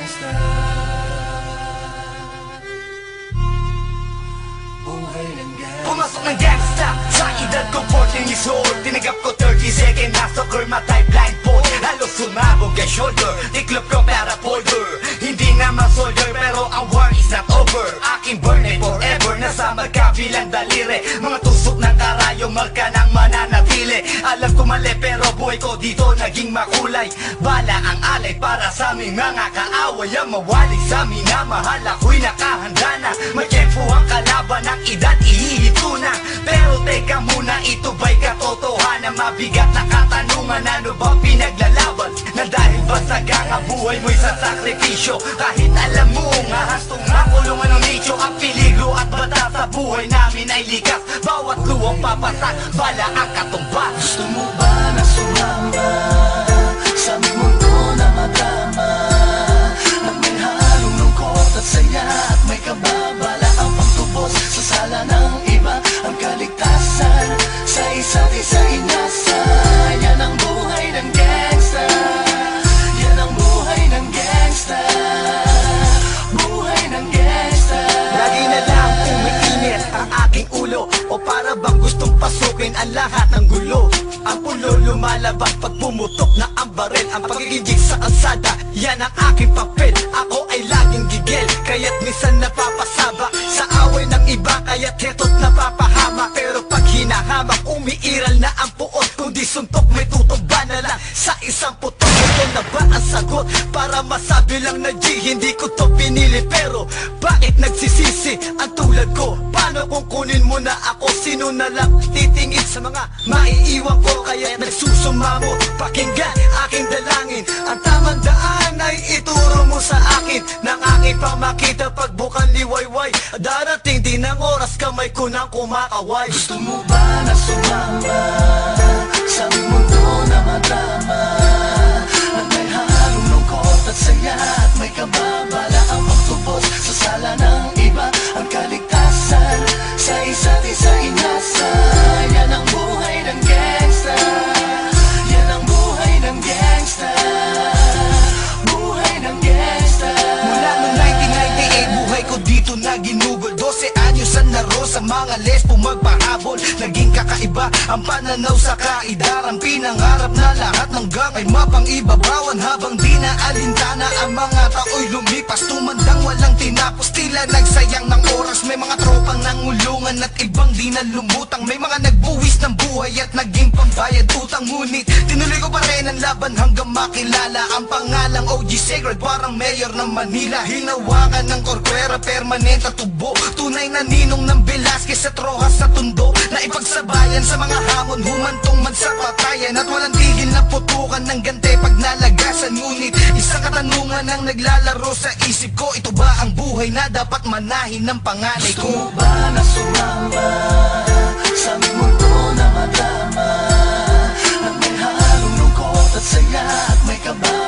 gangsta. Buhay ng gangsta. Pumasok ng gangsta sa edad ko 14 years old. Tinagap ko 30 second na soccer matay blindfold. Halos sumabog ang shoulder, tiklop ko para folder. Hindi naman soldier pero ang war is not over. Aking burn ay forever, nasa magkabilang daliri. Mga tusok ng karayo, marka ng mananatili. Alam ko mali pero buhay ko dito naging makulay. Bala ang alay para sa aming mga kaaway. Ang mawali sa amin na mahal ako'y nakahanda na. May tempo ang kalaban ng edad ihihito na. Pero teka muna, ito ba'y katotohanan? Mabigat na katanungan, ano ba pinaglalaban? Na dahil ba sagang buhay mo'y sa sakripisyo? Kahit alam mo ngahastong makulungan ng nicho. Ang peligro at bata sa buhay namin ay likas. Bawat luwang papasak, bala ang katumbas. Gusto mo ba na sumama sa aming mundo na madama? Na may halong lungkot at saya at may kababala ang pagtubos sa sala ng iba. Ang kaligtasan sa isa't isa inasa. Yan ang buhay ng gangsta. Yan ang buhay ng gangsta. Buhay ng gangsta. Lagi na lang umiinit ang aking ulo, o para bang gustong pasukin ang lahat ng gulo. Ang ulo lumalabas pag pumutok na ang baril. Ang pagiging sa kalsada, yan ang aking papel. Ako ay laging gigil, kaya't minsan napapasaba sa away ng iba, kaya't heto't napapahama. Pero pag hinahamak, umiiral na ang puot. Kung di suntok, may tutuba na lang sa isang putok. Ito na ba ang sagot? Para masabi lang na G, hindi ko to pinili. Pero bakit nagsisisi ang tulad ko? Paano kung kunin mo na ako? Sino na lang titingin sa mga maiiwan ko? Kaya nagsusumamo, pakinggan aking dalangin. Ang tamang daan ay ituro mo sa akin. Nang aking pamakita pagbukan liwayway. Darating din ang oras, kamay ko nang kumakaway. Gusto mo ba na sumama sa aming mundo na madama? Na may halong lungkot at saya at may kababala ang pagtubos sa sala ng iba. Ang kaligtasan sa isa't isa inasa. Yan ang buhay ng gangsta. Yan ang buhay ng gangsta. Buhay ng gangsta. Mula noong 1998, buhay ko dito na ginugol. 12 anyos ang laro sa mga lesbo magpahabol. Naging kakaiba ang pananaw sa kaidaran. Pinangarap na lahat ng gang ay mapang-ibabawan. Habang di na alintana ang mga tao'y lumipas. Tumandang walang tinapos, tila nagsayang ng oras. May mga tropang nangulungan at ibang di na lumutang. May mga nagbuwis ng buhay at naging pambayad utang. Ngunit tinuloy ko pa rin ang laban hanggang makilala ang pangalang OG Sacred. Parang mayor ng Manila, hinawakan ng korkwera, permanent at tubo. Tunay na ninong ng Velasquez at Rojas sa tundo. Na ipagsabayan sa mga hamon, humantong man sa patayan. At walang tigil na putukan ng gante pag nalagasan. Ngunit isang katanungan ang naglalaro sa isip ko. Ito ba ang buhay na dapat manahin ng panganay ko? Gusto mo ba na sumama sa aming mundo na madama? Na may halong lungkot at saya at may kababala